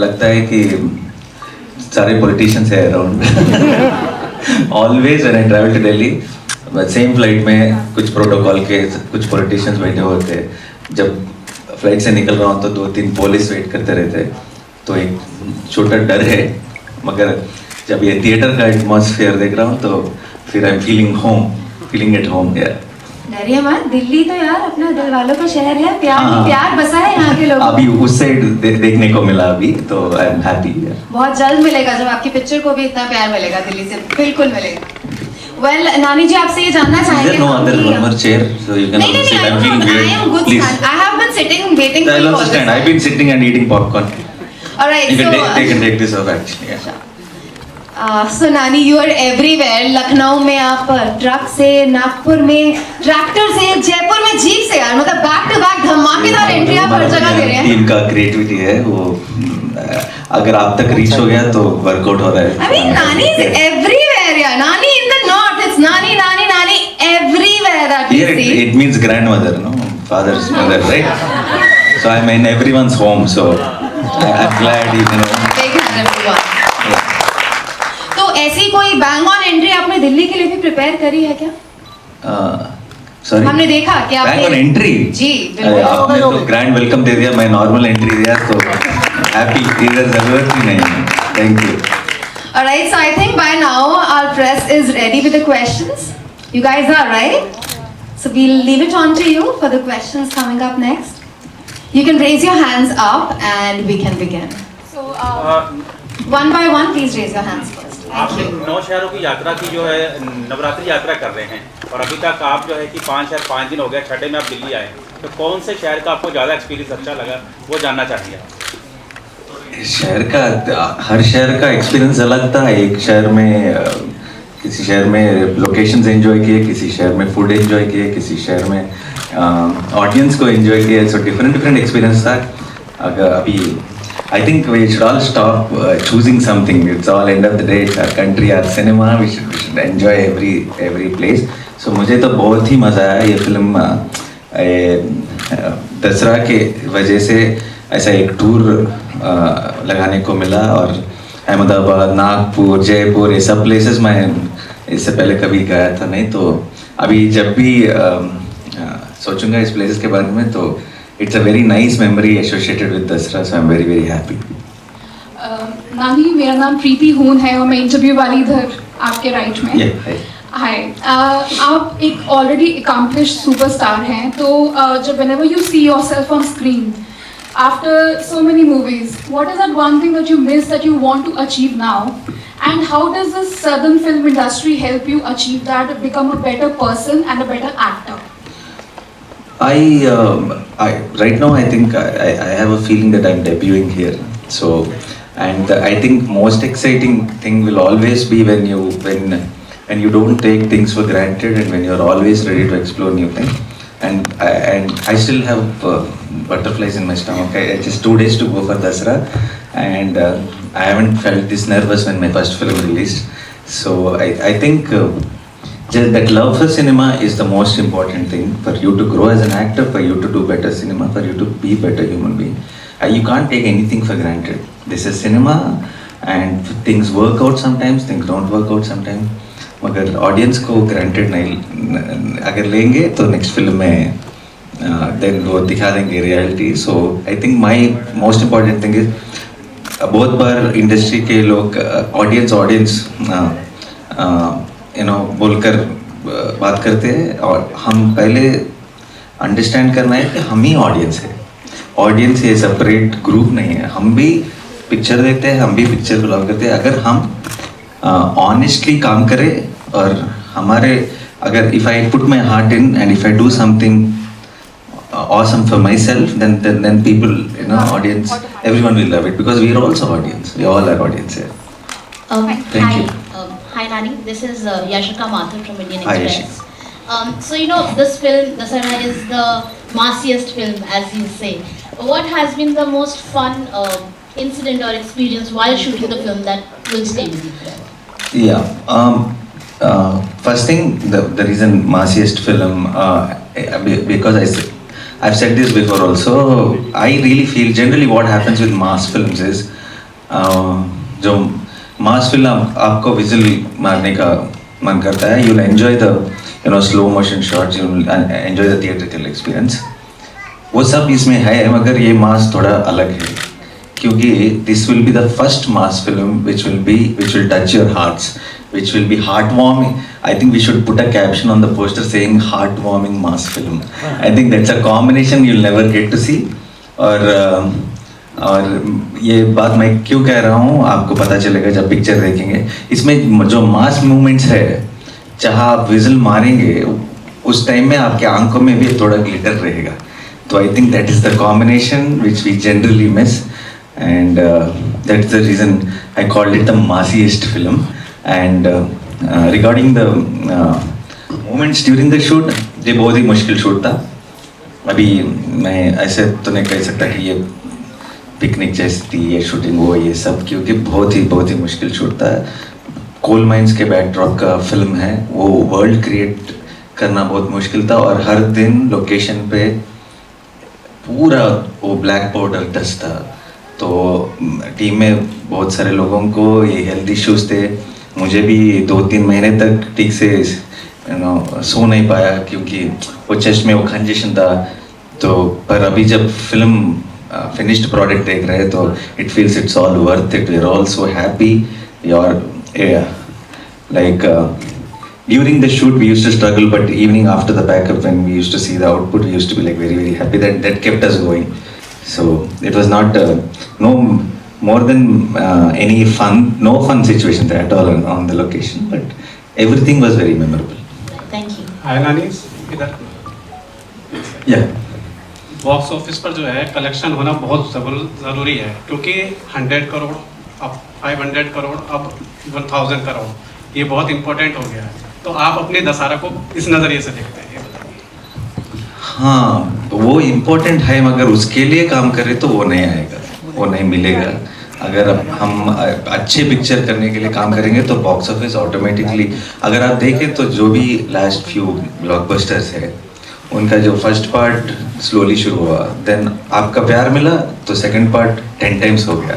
लगता है कि सारे पॉलिटिशियंस है around always when I travel to Delhi same flight में कुछ प्रोटोकॉल के कुछ पॉलिटिशियंस बैठे होते हैं जब फ्लाइट से निकल रहा हूँ तो 2-3 पुलिस वेट करते रहते हैं तो एक छोटा डर है मगर जब ये थिएटर का एटमॉस्फेयर देख रहा हूँ तो फिर I am feeling at home यार डरिए मत, दिल्ली तो यार अपना दिल वालों का शहर है, प्यार ही प्यार बसा है यहाँ के लोगों अभी उस साइड देखने को मिला अभी तो आई एम हैप्पी बहुत जल्द मिलेगा जब आपकी पिक्चर को भी इतना प्यार मिलेगा दिल्ली से, बिल्कुल मिलेगा। वेल नानी जी आपसे ये जानना चाहेंगे no other one more chair so you can नहीं also नहीं sit I'm feeling I weird am good please stand. I have been sitting waiting for I'll you also all stand this I've been sitting and eating popcorn Alright, you can so take this off actually yeah. so नानी you are everywhere, Lucknow में आप truck से, नागपुर में tractor से, जयपुर में jeep से, यार मतलब बैक टू बैक धमाकेदार एंट्री आप हर जगह दे रहे हैं। टीम का क्रिएटिविटी है वो अगर आप तक रीच हो गया तो वर्कआउट हो रहा है। I mean नानी is everywhere यार, नानी in the north it's नानी नानी नानी everywhere that we Here see. it means grandmother, no father's mother, right? So I'm in everyone's home, so I'm glad you know. Big hand everyone. तो ऐसी कोई bang on entry आपने दिल्ली के लिए भी प्रिपेयर करी है क्या? सॉरी हमने देखा कि आपने बैंग ऑन एंट्री जी बिल्कुल आपने तो ग्रैंड वेलकम दे दिया मैं नॉर्मल एंट्री दिया तो हैप्पी इधर जरूरत ही नहीं है thank you Alright, so I think by now our press is ready with the questions. You guys are right? So we'll leave it on to you for the questions coming up next. You can raise your hands up and we can begin. So one by one, please raise your hands first. Thank आपने you. 9 शहरों की यात्रा की जो है नवरात्रि यात्रा कर रहे हैं और अभी तक आप जो है कि 5 शहर 5 दिन हो गया, छठे में आप दिल्ली आए तो कौन से शहर का आपको ज़्यादा एक्सपीरियंस अच्छा लगा वो जानना चाहेंगे आप? शहर का हर शहर का एक्सपीरियंस अलग था एक शहर में किसी शहर में लोकेशंस एंजॉय किए किसी शहर में फूड एंजॉय किए किसी शहर में ऑडियंस को एंजॉय किए सो डिफरेंट एक्सपीरियंस था अगर अभी I think we should all stop choosing something. It's all end of the day. It's our country, our cinema. We should enjoy every place. So मुझे तो बहुत ही मज़ा आया ये फिल्म दसरा के वजह से ऐसा एक टूर लगाने को मिला और अहमदाबाद नागपुर जयपुर ये सब प्लेसेस मैं इससे पहले कभी गया था नहीं तो अभी जब भी सोचूंगा इस प्लेसेस के बारे में तो it's a very nice memory associated with Dasra, so I'm very happy. नानी मेरा नाम प्रीति हून है और मैं इंटरव्यू वाली इधर आपके राइट में हाय आप एक ऑलरेडी accomplished सुपरस्टार हैं तो जब whenever you see yourself on screen after so many movies what is that one thing that you miss that you want to achieve now and how does the southern film industry help you achieve that, become a better person and a better actor? I right now I think I have a feeling that I'm debuting here. So, and I think most exciting thing will always be when you don't take things for granted and when you're always ready to explore new things. And I still have butterflies in my stomach. It's just 2 days to go for Dasra, and I haven't felt this nervous when my first film released. So I think. Just that love for cinema is the most important thing for you to grow as an actor, for you to do better cinema, for you to be better human being. You can't take anything for granted. This is cinema, and things work out sometimes, things don't work out sometimes. मगर audience को granted नहीं अगर लेंगे तो next film में then वो दिखा देंगे reality. So I think my most important thing is बहुत बार industry के लोग audience बोलकर बात करते हैं और हम पहले अंडरस्टैंड करना है कि हम ही ऑडियंस है ऑडियंस ये सेपरेट ग्रुप नहीं है हम भी पिक्चर देखते हैं हम भी पिक्चर को लव करते हैं अगर हम ऑनेस्टली काम करें और हमारे अगर if I put my heart in and if I do something awesome for myself then people audience everyone will love it because we are also audience we all are audience here thank you. Hi Nani, this is Yashika Mathur from Indian Hi, Express. So this film, Dasara, is the massiest film, as you say. What has been the most fun incident or experience while shooting the film that will stay with you? Yeah. First thing, the reason massiest film because I've said this before also. I really feel generally what happens with mass films is जो मास film आपको vigil मारने का मन करता है, you'll enjoy the slow motion shots, you'll enjoy the theatrical experience. वो सब इसमें है, मगर ये मास थोड़ा अलग है क्योंकि this will be the first mass film which will touch your hearts, which will be heartwarming. I think we should put a caption on the poster saying heartwarming mass film. I think that's a combination you'll never get to see. और ये बात मैं क्यों कह रहा हूँ आपको पता चलेगा जब पिक्चर देखेंगे. इसमें जो मास मूवमेंट्स है, जहाँ आप विजिल मारेंगे उस टाइम में आपके आंखों में भी थोड़ा ग्लिटर रहेगा. तो I think that is the combination which we generally miss, and that's the reason I called it the massiest film. And regarding the moments during the shoot, ये बहुत ही मुश्किल शूट था. अभी मैं ऐसे तो नहीं कह सकता कि ये पिकनिक जैसी थी ये शूटिंग वो ये सब, क्योंकि बहुत ही मुश्किल शूट था. कोल माइंस के बैकड्रॉप का फिल्म है, वो वर्ल्ड क्रिएट करना बहुत मुश्किल था. और हर दिन लोकेशन पे पूरा वो ब्लैक पाउडर डस्ट था. तो टीम में बहुत सारे लोगों को ये हेल्थ इश्यूज थे. मुझे भी 2-3 महीने तक ठीक से सो नहीं पाया क्योंकि वो चेस्ट में वो कंजेशन था. तो पर अभी जब फिल्म finished product देख रहे हैं तो it feels it's all worth it. We're all so happy. Like during the shoot we used to struggle, but evening after the backup when we used to see the output, we used to be like very happy. That kept us going. So it was not no more than no fun situations at all on the location, but everything was very memorable. Thank you. Hi Nanis, इधर. Yeah. Box office पर जो है collection होना बहुत ज़रूरी है क्योंकि 100 करोड़, अब 500 करोड़, अब 1000 करोड़, ये बहुत इम्पोर्टेंट हो गया है. तो आप अपने दशहरा को इस नज़रिए से देखते हैं, ये बताइए. हाँ, वो इम्पोर्टेंट है, मगर उसके लिए काम करें तो वो नहीं आएगा, वो नहीं मिलेगा. अगर हम अच्छे पिक्चर करने के लिए काम करेंगे तो बॉक्स ऑफिस ऑटोमेटिकली, अगर आप देखें तो जो भी लास्ट फ्यू ब्लॉकबस्टर्स है उनका जो फर्स्ट पार्ट स्लोली शुरू हुआ, देन आपका प्यार मिला तो सेकंड पार्ट 10 टाइम्स हो गया.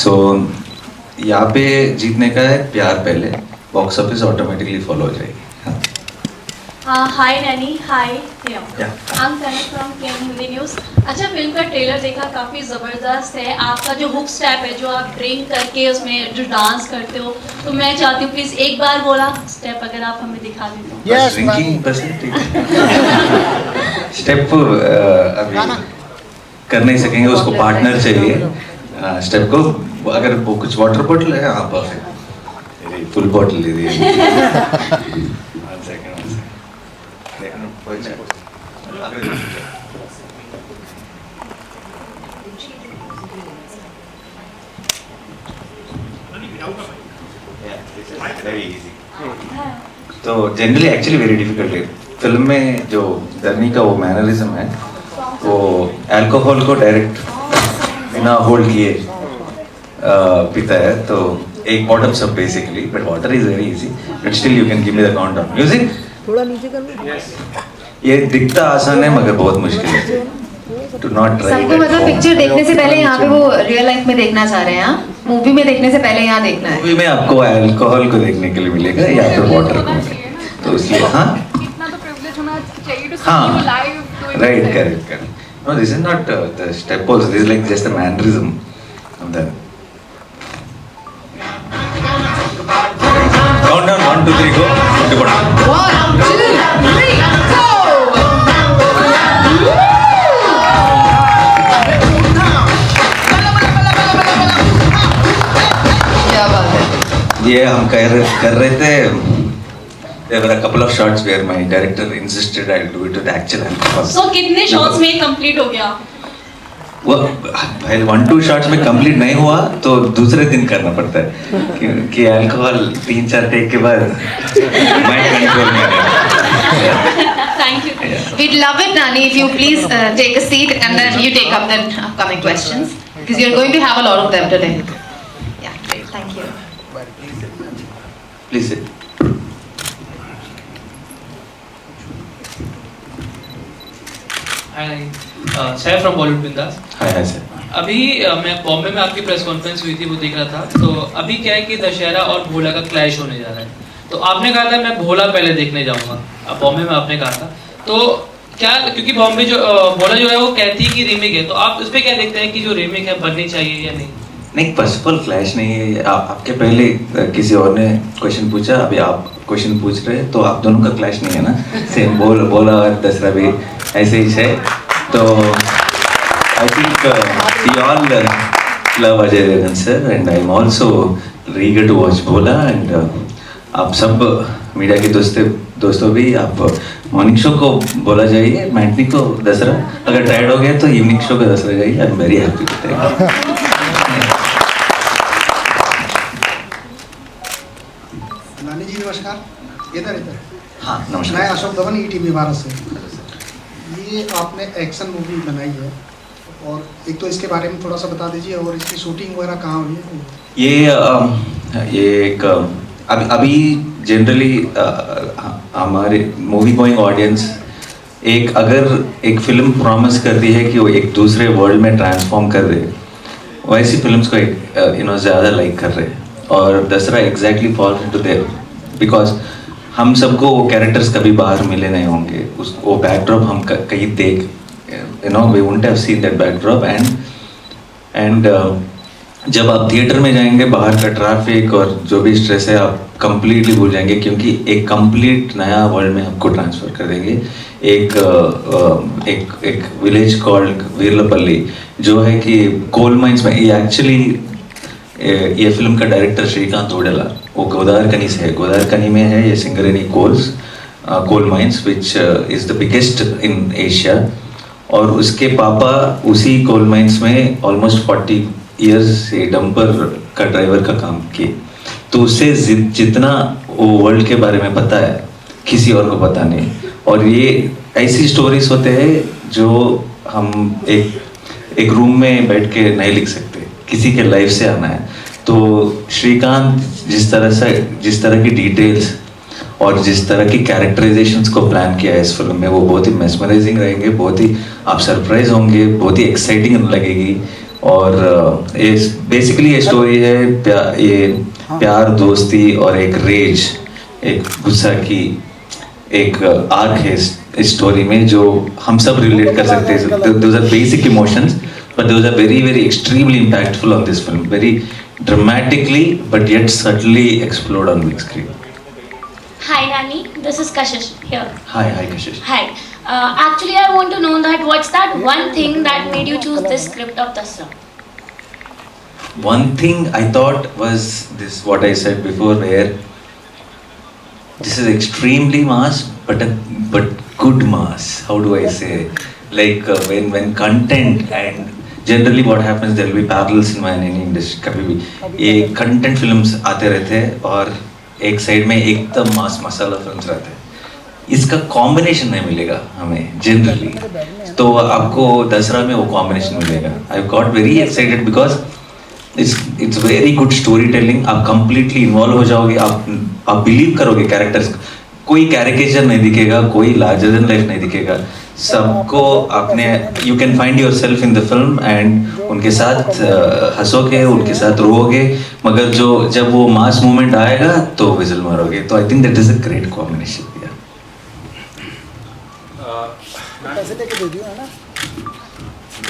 सो यहाँ पे जीतने का है प्यार पहले, बॉक्स ऑफिस ऑटोमेटिकली फॉलो हो जाएगी. Hi Nani, hi. Yeah. I'm Kanak from KM Hindi News. अच्छा, फिल्म का ट्रेलर देखा, काफ़ी ज़बरदस्त है. आपका जो हुक स्टेप है, जो आप ड्रिंक करके उसमें जो डांस करते हो, तो मैं चाहती हूँ प्लीज़ एक बार बोला स्टेप अगर आप हमें दिखा दें तो. Yes, ड्रिंकिंग स्टेप अभी कर नहीं सकेंगे, उसको पार्टनर चाहिए स्टेप को. अगर वो कुछ वाटर बॉटल है, हाँ परफेक्ट, फुल बॉटल ले दीजिए. तो जनरली एक्चुअली वेरी डिफिकल्ट है. फिल्म में जो धरनी का वो मैनरिज्म है, वो अल्कोहल को डायरेक्ट बिना होल्ड किए पीता है. तो एक बॉटम सब basically, but water is very easy, but still you can give me the count of music. थोड़ा नीचे कर लो. ये दिखता आसान है मगर बहुत मुश्किल है. To not try. सबको मतलब पिक्चर देखने से पहले यहाँ पे वो रियल लाइफ में देखना चाह रहे हैं. मूवी में देखने से पहले यहाँ देखना है. मूवी में आपको अल्कोहल को देखने के लिए मिलेगा या फिर वाटर को, तो इसलिए हाँ इतना तो प्रिविलेज होना चाहिए टू हाँ see live. Right, correct. No, this is not the step also, this is like just the mannerism of the countdown. 1 2 3 go. 1 2 3 go. क्या बात है. ये हम कर रहे थे. There were a couple of shots where my director insisted I'll do it with actual alcohol. So कितने shots में कंप्लीट हो गया? वो 1-2 शॉट्स में कंप्लीट नहीं हुआ तो दूसरे दिन करना पड़ता है कि अल्कोहल 3-4 टेक के बाद माइंड कंट्रोल में है. Thank you. We'd love it, Nani, if you please take a seat and then you take up the upcoming questions because you're going to have a lot of them today. Yeah, great. Thank you. Please sit. Hi, Sir from Bollywood Bindas. Hi, sir. अभी मैं बॉम्बे में आपकी press conference हुई थी, वो देख रहा था। तो अभी क्या है कि दशहरा और भोला का क्लैश होने जा रहा है। तो आपने कहा था मैं भोला पहले देखने जाऊंगा, अब बॉम्बे में आपने कहा था। तो क्या, क्योंकि बॉम्बे जो भोला जो है वो कहती है कि रीमेक है, तो आप उस पर क्या देखते हैं कि जो रीमेक है बननी चाहिए या नहीं? नहीं, फर्स्ट ऑफ ऑल क्लैश नहीं है। आपके पहले किसी और ने क्वेश्चन पूछा, अभी आप क्वेश्चन पूछ रहे हैं, तो आप दोनों का क्लैश नहीं है ना। सेम बोला और दसरा भी ऐसे ही है। तो I think we all love Ajay Devgn sir and I am also रीगर टू वॉच बोला। एंड आप सब मीडिया के दोस्तों भी, आप मॉर्निंग शो को बोला जाइए, मैटनी को दसरा, अगर टायर्ड हो गए तो इवनिंग शो को दसरा जाइए। I am very happy with that. नानी जी नमस्कार। इधर हाँ मैं नमस्कार। अशोक दमन ईटीवी भारत से। ये आपने एक्शन मूवी बनाई है, और एक तो इसके बारे में थोड़ा सा बता दीजिए, और इसकी शूटिंग वगैरह कहाँ हुई है? ये एक अभी जनरली हमारे मूवी गोइंग ऑडियंस अगर एक फिल्म प्रॉमिस करती है कि वो एक दूसरे वर्ल्ड में ट्रांसफॉर्म कर दे, वैसी फिल्म्स को ज़्यादा लाइक कर रहे हैं। और दसरा exactly fall into there, because हम सबको वो कैरेक्टर्स कभी बाहर मिले नहीं होंगे, वो बैकड्रॉप हम कहीं देख we wouldn't have seen that backdrop. And जब आप थिएटर में जाएंगे, बाहर का ट्रैफिक और जो भी स्ट्रेस है आप कंप्लीटली भूल जाएंगे, क्योंकि एक कंप्लीट नया वर्ल्ड में आपको ट्रांसफ़र कर देंगे। एक विलेज कॉल्ड वीरलपल्ली, जो है कि कोल माइंस में, ये एक्चुअली ये फिल्म का डायरेक्टर श्रीकांत ओडेला, वो गोदावरकनी से है। गोदावरकनी में है ये Singareni coal mines which is the biggest in Asia. और उसके पापा उसी कोल माइंस में ऑलमोस्ट 40 ईयर्स से डंपर का ड्राइवर का काम किए। तो उससे जितना वो वर्ल्ड के बारे में पता है, किसी और को पता नहीं। और ये ऐसी स्टोरीज होते हैं जो हम एक रूम में बैठ के नहीं लिख सकते, किसी के लाइफ से आना है। तो श्रीकांत जिस तरह की डिटेल्स और जिस तरह की कैरेक्टराइजेशंस को प्लान किया है इस फिल्म में, वो बहुत ही मेस्मराइजिंग रहेंगे, बहुत ही आप सरप्राइज होंगे, बहुत ही एक्साइटिंग लगेगी। और बेसिकली ये स्टोरी है ये प्यार, दोस्ती और एक रेज, एक गुस्सा की एक आर्क है इस स्टोरी में, जो हम सब रिलेट कर सकते हैं। Those are basic emotions, but those are very, very extremely impactful on this film. Very dramatically, but yet subtly explode on big screen. Hi Nani, this is Kashish here. Hi Kashish. Hi. Actually, I want to know that what's that one thing that made you choose this script of Dasra? One thing I thought was this, what I said before, where this is extremely mass, but good mass. How do I say? Like when content, and generally what happens, there will be parallels in my industry. कभी भी ये content films आते रहते हैं और एक side में एकदम मास मसाला फिल्म्स रहते हैं। इसका कॉम्बिनेशन नहीं मिलेगा हमें जनरली, तो आपको दसरा में वो कॉम्बिनेशन मिलेगा। I got very excited because it's very good story telling. आप कंप्लीटली इन्वॉल्व हो जाओगे, आप बिलीव करोगे कैरेक्टर्स। कोई कैरिकेचर नहीं दिखेगा, कोई लार्जर देन लाइफ नहीं दिखेगा। सबको अपने you can find your self in the film, and उनके साथ हंसोगे, उनके साथ रोओगे, मगर जब वो मास मोमेंट आएगा तो विजिल मारोगे। तो I think that is a great combination.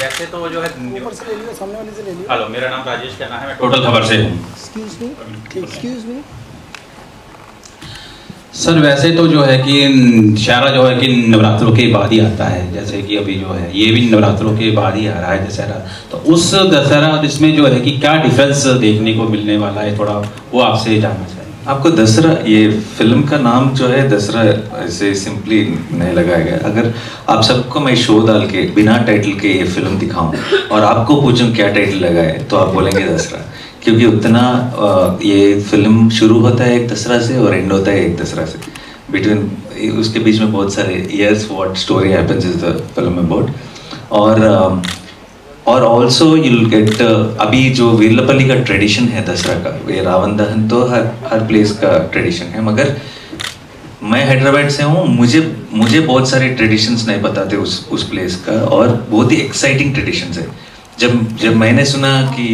वैसे तो जो है, हेलो, मेरा नाम राजेश कहना है, मैं टोटल खबर से हूँ। सर वैसे तो जो है कि दशहरा जो है कि नवरात्रों के बाद ही आता है, जैसे कि अभी जो है ये भी नवरात्रों के बाद ही आ रहा है दशहरा। तो उस दशहरा इसमें जो है कि क्या डिफरेंस देखने को मिलने वाला है, थोड़ा वो आपसे जानना चाहिए। आपको दसरा, ये फिल्म का नाम जो है दसरा ऐसे सिंपली नहीं लगाया गया। अगर आप सबको मैं शो डाल के बिना टाइटल के ये फिल्म दिखाऊं और आपको पूछूं क्या टाइटल लगाए, तो आप बोलेंगे दसरा, क्योंकि उतना ये फिल्म शुरू होता है एक दसरा से और एंड होता है एक दसरा से। बिटवीन उसके बीच में बहुत सारे years what story happens is the film about. और ऑल्सो यूल गेट अभी जो वीरलपल्ली का ट्रेडिशन है दसरा का, ये रावण दहन तो हर प्लेस का ट्रेडिशन है, मगर मैं हैदराबाद से हूँ, मुझे बहुत सारे ट्रेडिशंस नहीं पता थे उस प्लेस का, और बहुत ही एक्साइटिंग ट्रेडिशंस है। जब मैंने सुना कि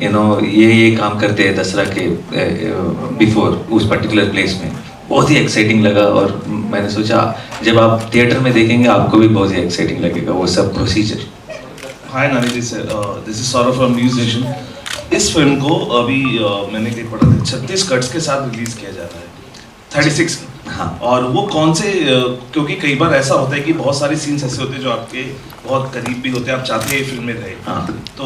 ये काम करते हैं दसरा के बिफोर उस पर्टिकुलर प्लेस में, बहुत ही एक्साइटिंग लगा। और मैंने सोचा जब आप थिएटर में देखेंगे आपको भी बहुत ही एक्साइटिंग लगेगा वो सब procedure. Hi Nani ji sir, this is Saurabh from News Nation. इस फिल्म को अभी मैंने कहीं पढ़ा था 36 कट्स के साथ रिलीज किया जा रहा है, 36। हाँ। और वो कौन से, क्योंकि कई बार ऐसा होता है कि बहुत सारे सीन्स ऐसे होते हैं जो आपके बहुत करीब भी होते हैं, आप चाहते हैं ये फिल्म में रहे। हाँ। तो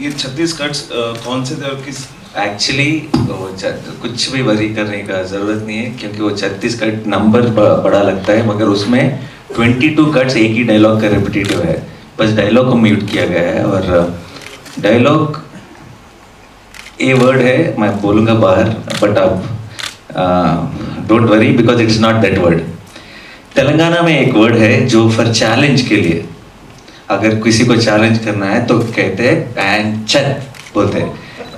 ये 36 कट्स कौन से थे और किस? एक्चुअली कुछ भी वरी करने का ज़रूरत नहीं है, क्योंकि वो 36 कट नंबर बड़ा लगता है, मगर उसमें 22 कट्स एक ही डायलॉग का रिपीटेटिव है, बस डायलॉग को म्यूट किया गया है। और डायलॉग ए वर्ड है, मैं बोलूँगा बाहर, बट आप don't worry because it's not that word. Telangana में एक वर्ड है जो फॉर चैलेंज के लिए, अगर किसी को चैलेंज करना है तो कहते हैं पैंचत बोलते हैं।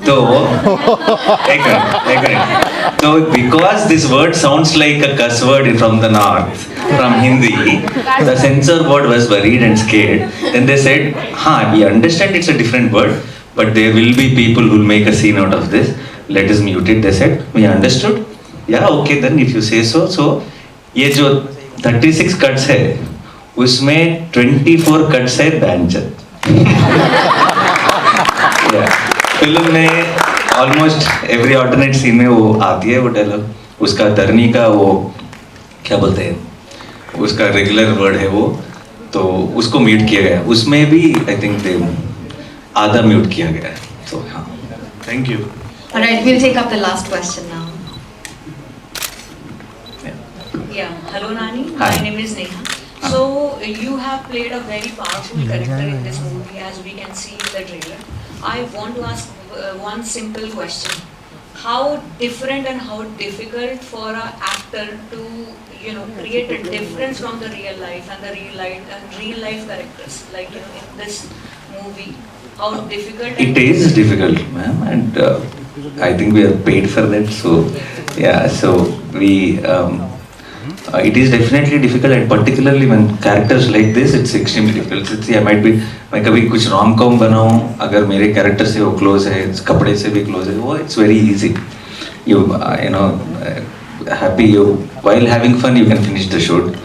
तो एक मिनट, तो because this word sounds like a cuss word from the north, from Hindi, the censor board was worried and scared, then they said हाँ we understand it's a different word but there will be people who will make a scene out of this, let us mute it, they said, we understood, yeah okay then if you say so। so ये जो 36 cuts है उसमें 24 cuts है बैंचत। Film में almost every alternate scene में वो आती है वो डायलॉग, उसका धरनी का वो क्या बोलते हैं, उसका रेगुलर वर्ड है वो, तो उसको म्यूट किया गया, उसमें भी आई थिंक आधा म्यूट किया गया है। तो हाँ, thank you. Alright, we'll take up the last question now. Yeah, hello Nani, Hi. my name is Neha. So you have played a very powerful character in this movie, as we can see in the trailer. I want to ask one simple question. How different and how difficult for an actor to create a difference from the real life and the real life characters, like in this movie? How difficult? It is difficult, ma'am, and I think we are paid for that. So yeah, so we it is definitely difficult, and particularly when characters like this, it's extremely difficult. See, I might be, मैं कभी कुछ rom com बनाऊँ, अगर मेरे character से वो close है, कपड़े से भी close है, वो it's very easy. You happy, you while having fun you can finish the shoot.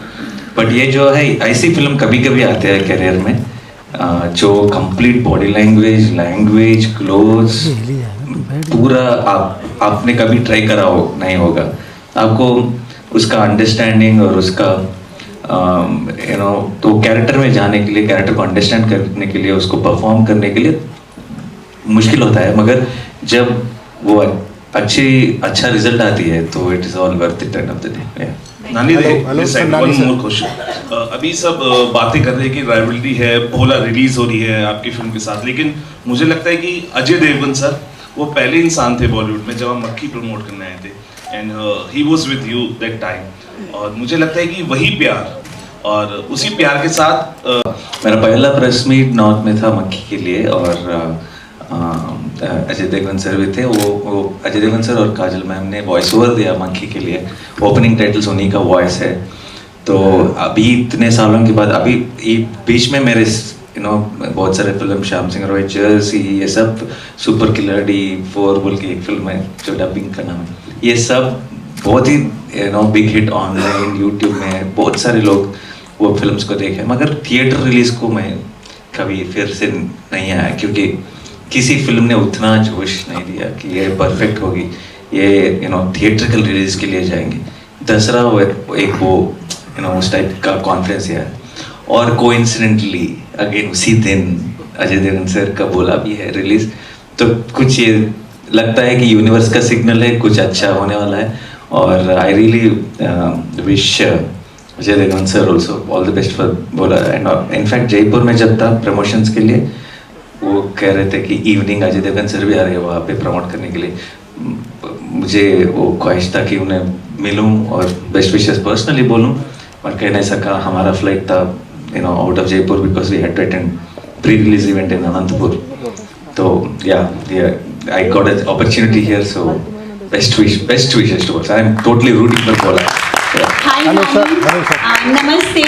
But ये जो है ऐसी फिल्म कभी-कभी आते हैं करियर में जो कंप्लीट बॉडी लैंग्वेज क्लोथ्स पूरा आपने कभी ट्राई करा हो नहीं होगा, आपको उसका अंडरस्टैंडिंग और उसका तो कैरेक्टर में जाने के लिए, कैरेक्टर को अंडरस्टैंड करने के लिए, उसको परफॉर्म करने के लिए मुश्किल होता है, मगर जब वो अच्छा रिजल्ट आती है तो it is all worth it end of the day. नानी वन मोर क्वेश्चन। अभी सब बातें कर रहे हैं कि राइवलरी है, भोला रिलीज हो रही है आपकी फिल्म के साथ, लेकिन मुझे लगता है कि अजय देवगन सर वो पहले इंसान थे बॉलीवुड में जब हम मक्खी प्रमोट करने आए थे, and he was with you that time, और मुझे लगता है कि वही प्यार और उसी प्यार के साथ मेरा पहला प्रेस मीट नॉर्थ में था मक्खी के लिए, और अजय देवगन सर भी थे, वो अजय देवगन सर और काजल मैम ने वॉइस ओवर दिया मक्खी के लिए, ओपनिंग टाइटल्स उन्हीं का वॉइस है। तो अभी इतने सालों के बाद, अभी बीच में मेरे बहुत सारे फिल्म, श्याम सिंह रॉय, जर्सी, ये सब, सुपर किलर D4 बोल के एक फिल्म है जो डबिंग का नाम है, ये सब बहुत ही बिग हिट ऑनलाइन यूट्यूब में, बहुत सारे लोग वो फिल्म्स को देखे, मगर थिएटर रिलीज को मैं कभी फिर से नहीं आया, क्योंकि किसी फिल्म ने उतना जोश नहीं दिया कि ये परफेक्ट होगी, ये थिएट्रिकल रिलीज के लिए जाएंगे। दसरा एक वो उस टाइप का कॉन्फ्रेंस है, और कोइंसिडेंटली अगेन उसी दिन अजय देवगन सर का बोला भी है रिलीज, तो कुछ ये लगता है कि यूनिवर्स का सिग्नल है, कुछ अच्छा होने वाला है, और I really wish Ajay Devgn sir also all the best for बोला। एंड इनफैक्ट जयपुर में जब था प्रमोशंस के लिए, वो कह रहे थे कि इवनिंग अजय देवगन सर भी आ रहे हैं वहाँ पे प्रमोट करने के लिए, मुझे वो ख्वाहिश था कि उन्हें मिलूं और बेस्ट विशेस पर्सनली बोलूं, और कह नहीं सका, हमारा फ्लाइट था out of Jaipur because we had to attend pre release event in Anantapur, तो या I got an opportunity here, so best wishes to Bhola, I am totally rooting for Bhola. Hi, Namaste.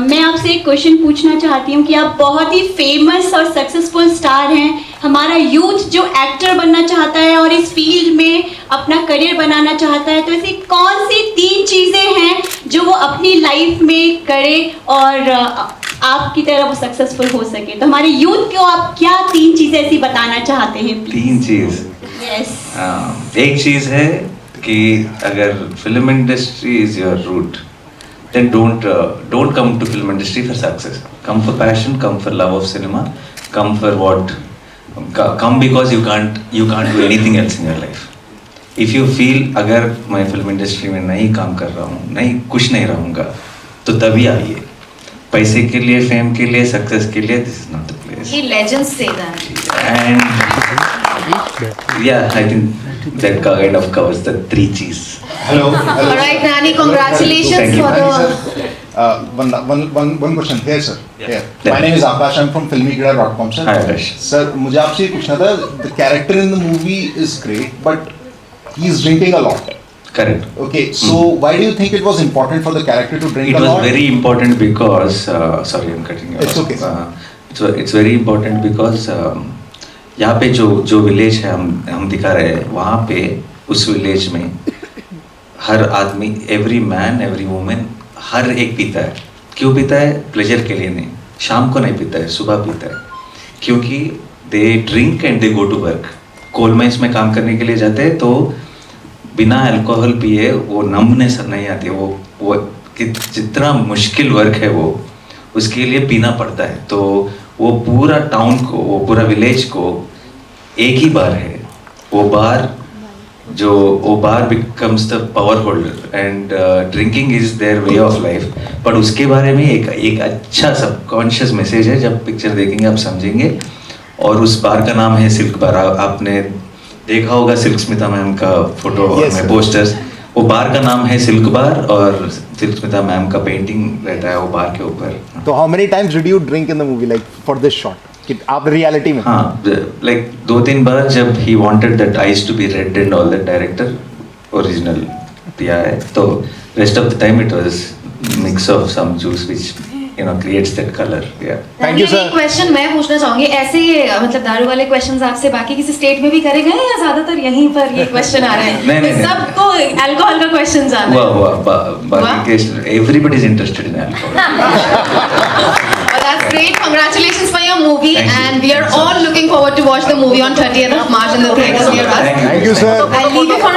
मैं आपसे एक क्वेश्चन पूछना चाहती हूँ कि आप बहुत ही फेमस और सक्सेसफुल स्टार हैं। हमारा यूथ जो एक्टर बनना चाहता है और इस फील्ड में अपना करियर बनाना चाहता है, तो ऐसी कौन सी 3 चीज़ें हैं जो वो अपनी लाइफ में करे और आपकी तरह वो सक्सेसफुल हो सके? तो हमारे यूथ को आप क्या 3 चीज़ें ऐसी बताना चाहते हैं? 3 चीज़? यस। एक चीज़ है कि अगर film industry is your root, then don't come to film industry for success. Come for passion, come for love of cinema, come for what, come because you can't do anything else in your life. If you feel अगर मैं film industry में नहीं काम कर रहा हूँ, नहीं कुछ नहीं रहूँगा, तो तभी आइए। पैसे के लिए, फेम के लिए, सक्सेस के लिए, this is not the place. He legends say that. And yeah, I think that kind of covers the 3 G's. Hello. All right, Nani, congratulations for the. One question here, sir. Here. My name is Akash. I'm from filmykida.com, sir. Hi, Akash. Sir, मुझे आपसे ये पूछना था. The character in the movie is great, but he's drinking a lot. Correct. Okay, so why do you think it was important for the character to drink a lot? It was very important because sorry, I'm cutting you off. It's okay. It's very important because यहाँ पे जो village है हम दिखा रहे हैं, वहाँ पे उस विलेज में हर आदमी, एवरी मैन, एवरी वुमेन, हर एक पीता है। क्यों पीता है? प्लेजर के लिए नहीं। शाम को नहीं पीता है, सुबह पीता है, क्योंकि they drink and they go to work. Coal mines में काम करने के लिए जाते हैं, तो बिना अल्कोहल पिए वो नम्बनेस नहीं आती है। वो जितना मुश्किल वर्क है वो उसके लिए पीना पड़ता है। तो वो पूरा टाउन को, वो पूरा विलेज को एक ही बार है। वो bar becomes the power holder and drinking is their way of life. पर उसके बारे में एक अच्छा सबकॉन्शियस मैसेज है, जब पिक्चर देखेंगे आप समझेंगे। और उस बार का नाम है सिल्क बार। आपने देखा होगा सिल्क स्मिता मैम का फोटो में पोस्टर्स, वो बार का नाम है सिल्क बार और सिल्क स्मिता मैम का पेंटिंग रहता है वो बार के ऊपर। तो how many times did you drink in the movie, like for this shot? कि आप रियलिटी में? हाँ, like 2-3 बार जब he wanted that eyes to be red and all that, director original दिया है, तो rest of the time it was mix of some juice which creates that color. Yeah. Thank you, sir. एक question मैं पूछना चाहूंगी, ऐसे मतलब दारू वाले क्वेश्चंस आपसे बाकी किसी स्टेट में भी करे गए या ज्यादातर यहीं पर ये क्वेश्चन आ रहे हैं? नहीं। सबको अल्कोहल का क्वेश्चन जाना है। बाकी के everybody is interested in alcohol. Well, that's great. Congratulations for your movie. Thank you. And we are all looking forward to watch the movie on 30th of March in the theaters near us. Thank you, sir. I'll leave you for